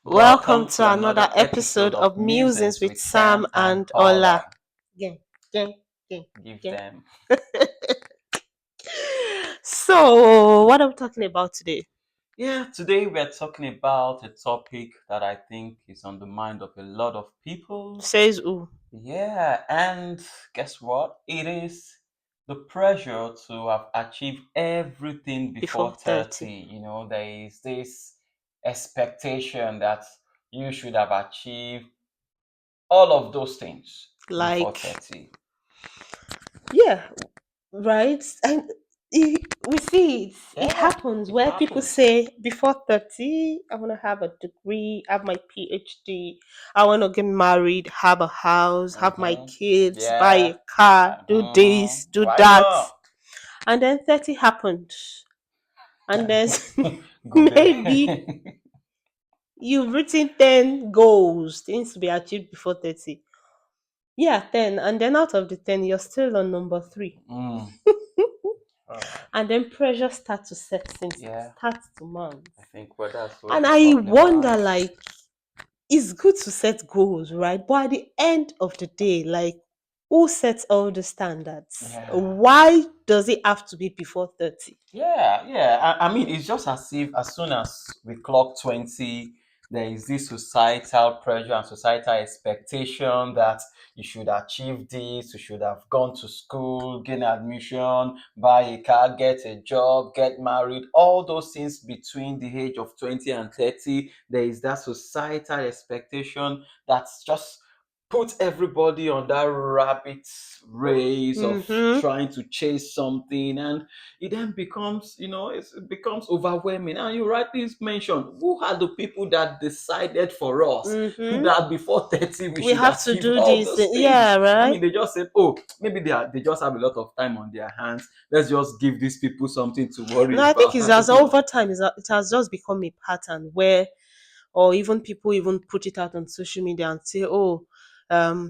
Welcome Welcome to to another another episode episode of of Musings Musings with with Sam Sam and and Ola. Paula. Gang, gang, gang, Give gang. them. So, what are we talking about today? Yeah, today we're talking about a topic that I think is on the mind of a lot of people. Says who? Yeah, and guess what? It is the pressure to have achieved everything Before before 30. 30. There is this expectation that you should have achieved all of those things before Like, 30. yeah, right? And we see it. It Yeah, happens it where people happens. say, before 30, I want to have a degree, have my PhD, I want to get married, have a house, have my Mm-hmm. kids, buy a Yeah. car, do Mm-hmm. this, do Why that. not? And then 30 happened. And then Google maybe it. you've written 10 goals, things to be achieved before 30. Yeah, 10. And then out of the 10, you're still on number 3. Mm. Oh, And then pressure starts to set since it yeah. starts to mount. I think that's where And the I problem wonder, lies. like, it's good to set goals, right? But at the end of the day, like, who sets all the standards? Yeah. Why does it have to be before 30? Yeah, yeah. I mean, it's just as if as soon as we clock 20, there is this societal pressure and societal expectation that you should achieve this, you should have gone to school, gain admission, buy a car, get a job, get married, all those things between the age of 20 and 30. There is that societal expectation that's just put everybody on that rabbit race of Mm-hmm. trying to chase something, and it then becomes, it becomes overwhelming. And you rightly mentioned, who are the people that decided for us Mm-hmm. that before 30 we We should have to achieve do all this. those things? Yeah, I right? mean, they just said, oh, maybe they just have a lot of time on their hands. Let's just give these people something to No, worry I think about. it's as over time, it has just become a pattern where, or even people even put it out on social media and say, oh,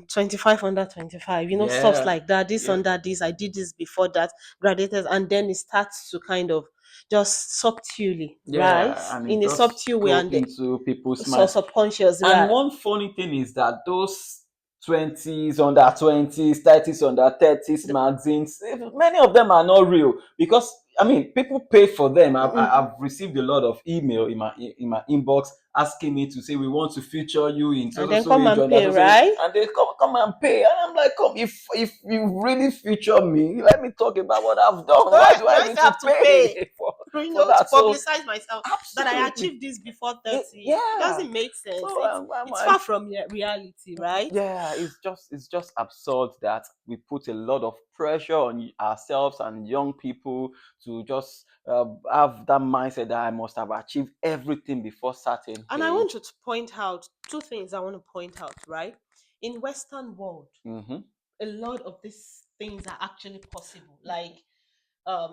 25 under 25, stuff Yeah, like that, this yeah, under this, I did this before that, graduated, and then it starts to kind of just subtly, right? yeah, and it In a just subtle way, go and into people's so minds. subconscious, And right? one funny thing is that those 20s, under 20s, 30s, under 30s magazines, many of them are not real because I mean, people pay for them. I've received a lot of email in my inbox asking me to say we want to feature you in so And so then so come age and under pay, so so age, right? and they come and pay, and I'm like, come, if you really feature me, let me talk about what I've done. Why do Do I I need still to have to pay? pay for To that? So publicize myself that I absolutely, achieved this before it, 30. It yeah. doesn't make sense. So It's far from reality, right? yeah, it's just absurd that we put a lot of pressure on ourselves and young people to just have that mindset that I must have achieved everything before certain And I want age. you to point out two things I want to point out, right? In Western world, Mm-hmm. a lot of these things are actually possible. Like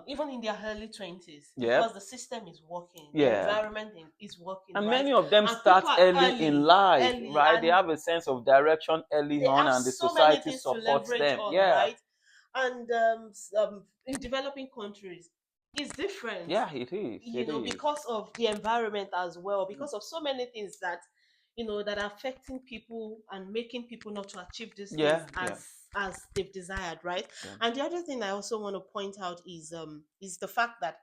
even in their early 20s, because Yep. the system is working, the Yeah. environment is working, And right? many of them And people start are early in early, life, early, right? They and have a sense of direction early they on, have and the so many society things to supports leverage them. on, Yeah. right? And in developing countries, it's different, Yeah, it is. It is. because of the environment as well, because of so many things that that are affecting people and making people not to achieve these things Yeah, yeah, as they've desired, right? yeah. And the other thing I also want to point out is the fact that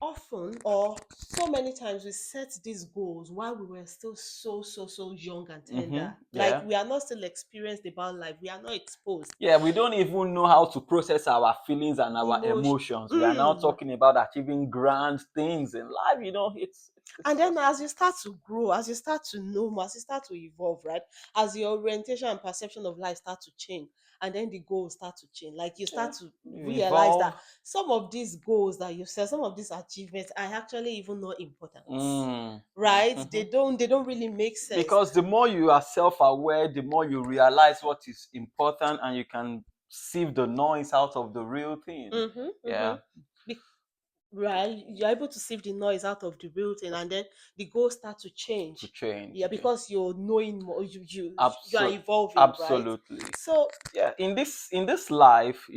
often or so many times we set these goals while we were still so young and tender, like Yeah. we are not still experienced about life, we are not exposed Yeah, we don't even know how to process our feelings and our emotion. emotions. We are now talking about achieving grand things in life. It's And then just as you start to grow, as you start to know more, as you start to evolve, right? As your orientation and perception of life start to change, and then the goals start to change. Like you yeah, start to you realize that evolve. some of these goals that you set, some of these achievements are actually even not important. Mm. Right? Mhm. They don't really make sense. Because the more you are self-aware, the more you realize what is important, and you can sieve the noise out of the real thing. Mm-hmm, mm-hmm. Yeah. right, you're able to sieve the noise out of the building, and then the goals start to to change. change. Yeah, Yeah. because you're knowing more, you are Absolutely. evolving, right? Absolutely. So Yeah, in this life,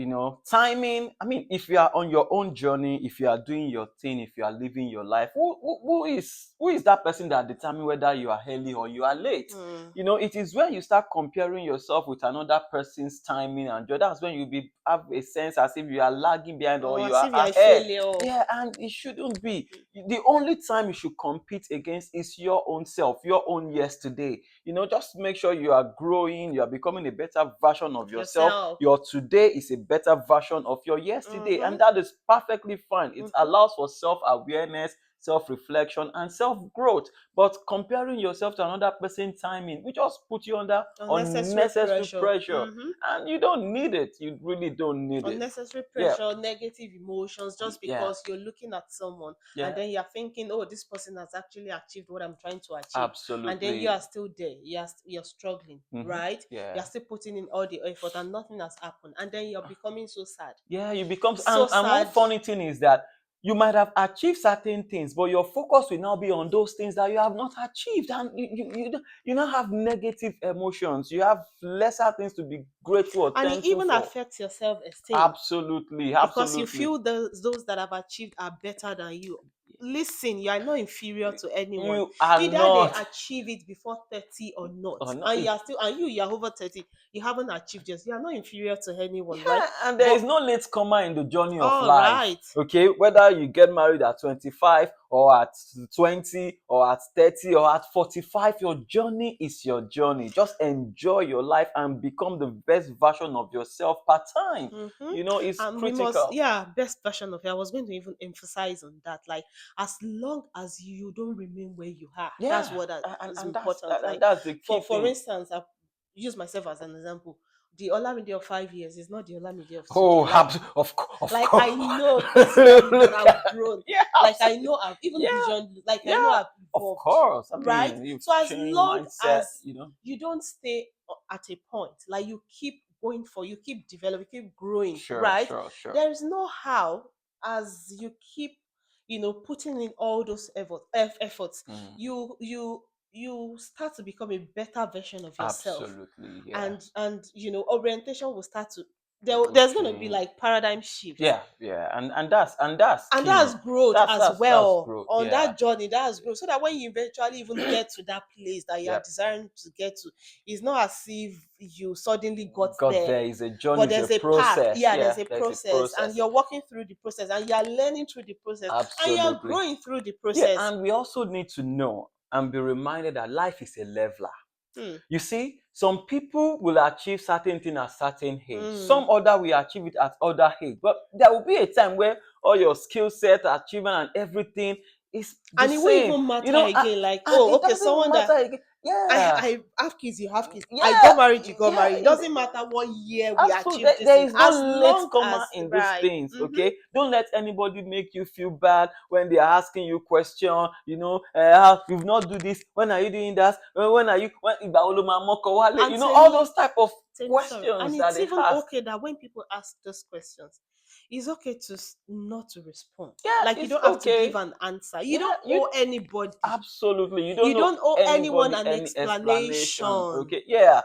timing. I mean, if you are on your own journey, if you are doing your thing, if you are living your life, who is that person that determine whether you are early or you are late? mm, It is when you start comparing yourself with another person's timing and joy, that's when you be have a sense as if you are lagging behind or or you as are if you're a ahead. failure. Yeah, and it shouldn't be. The only time you should compete against is your own self, your own yesterday. Just make sure you are growing, you are becoming a better version of Of yourself. yourself. Your today is a better version of your yesterday, Mm-hmm. and that is perfectly fine. It Mm-hmm. allows for self-awareness, self-reflection, and self-growth. But comparing yourself to another person's timing will just put you under Unnecessary unnecessary pressure. pressure, Mm-hmm. and you don't need it. You really don't need it. Unnecessary Yeah, pressure, negative emotions, just yeah, because you're looking at someone and yeah. then you're thinking, oh, this person has actually achieved what I'm trying to achieve. And then you Absolutely. are still there. You're struggling, Hmm. right? Yeah. You're still putting in all the effort and nothing has happened. And then you're becoming so sad. Yeah, you become, So and one sad. funny thing is that you might have achieved certain things, but your focus will now be on those things that you have not achieved, and you now have negative emotions. You have lesser things to be grateful or And it thankful even for. affects your self-esteem Absolutely, because you absolutely. feel those that have achieved are better than you. Listen, you are not inferior to anyone. You are Either they not, achieve it before 30 or not. or not. And you are still, and you're over 30, you haven't achieved yours. You are not inferior to anyone, right? Yeah, and there But is no late comer in the journey of all life. right. Okay, whether you get married at 25 or at 20 or at 30 or at 45, your journey is your journey. Just enjoy your life and become the best version of yourself per time. Mm-hmm. It's And we must, critical. yeah, best version of it. I was going to even emphasize on that. Like, as long as you don't remain where you are, that's Yeah, what that and, is and that's important. that, and Like, that's the key for thing. instance, I use myself as an example. The Olamide of 5 years is not the Olamide of today. Oh, Like, of I course. know personally that Look I've at, grown. yeah, Like, I absolutely. know I've even Yeah, vision. Like, I know yeah, I've of evolved. course. I Right. mean, you've So as changed long mindset. as you don't stay at a point, like you keep going for, you keep developing, you keep growing, Sure, right? sure, sure. There is no how, as you keep, putting in all those efforts, Mm. you start to become a better version of yourself, Absolutely, yeah. and orientation will start to, Will there's going to be change. like paradigm shift, Yeah, yeah, and that's and key. that's growth as That's well growth. on Yeah, that journey. That's growth, so that when you eventually even get to that place that you are yep. desiring to get to, it's not as if you suddenly got Got there, there is a journey, but is a there's a path. process. Yeah, Yeah, there's a there's a process, and process. you're walking through the process, and you're learning through the process, and you're Absolutely. growing through the Yeah, process. and we also need to know and be reminded that life is a leveler. Hmm. You see, some people will achieve certain things at certain age. Hmm. Some other will achieve it at other age. But there will be a time where all your skill set, achievement, and everything is the And it won't same. even You matter know, and, again. Like, and oh, it okay, doesn't even someone that matter again. Yeah, I have kids, you have kids. I yeah, got married, you got yeah. married. It doesn't matter what year we Absolutely, achieved this there in, is no as long latecomer as in these right. things. Mm-hmm. Okay, don't let anybody make you feel bad when they are asking you question. How you've not do this. When are you doing that? When are you? When ìgbà wo ló máa mọ́kọ wálé? And All Temi, those type of sorry. And questions that it's they even ask. okay that when people ask those questions, it's okay to not to respond. Yeah, Like, you it's don't have to give okay. an answer. You Yeah, don't owe anybody. absolutely. You don't You know don't owe anyone anybody an any explanation. explanation. Okay, yeah.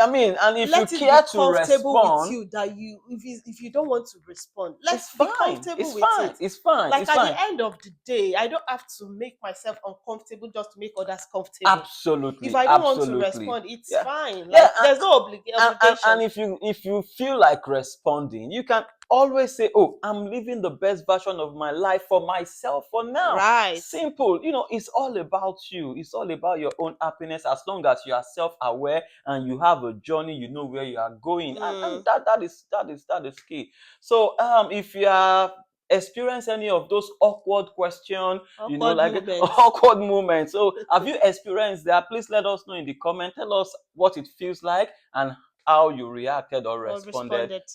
I mean, and if you Let it be care to comfortable with respond, you that if you don't want to respond, it's let's be fine. comfortable It's with fine. it. It's fine. Like, It's at fine. the end of the day, I don't have to make myself uncomfortable just to make others comfortable. If Absolutely, I don't want to absolutely. respond, it's Yeah, fine. yeah, Like, there's no and obligation. if you feel like responding, you can always say, "Oh, I'm living the best version of my life for myself for now." Right. Simple. It's all about you. It's all about your own happiness. As long as you are self-aware and you have a journey, you know where you are going, and Mm. that is key. So, if you are experience any of those awkward questions, Awkward like moments. awkward moments. So have you experienced that? Please let us know in the comment. Tell us what it feels like and how you reacted or Or responded responded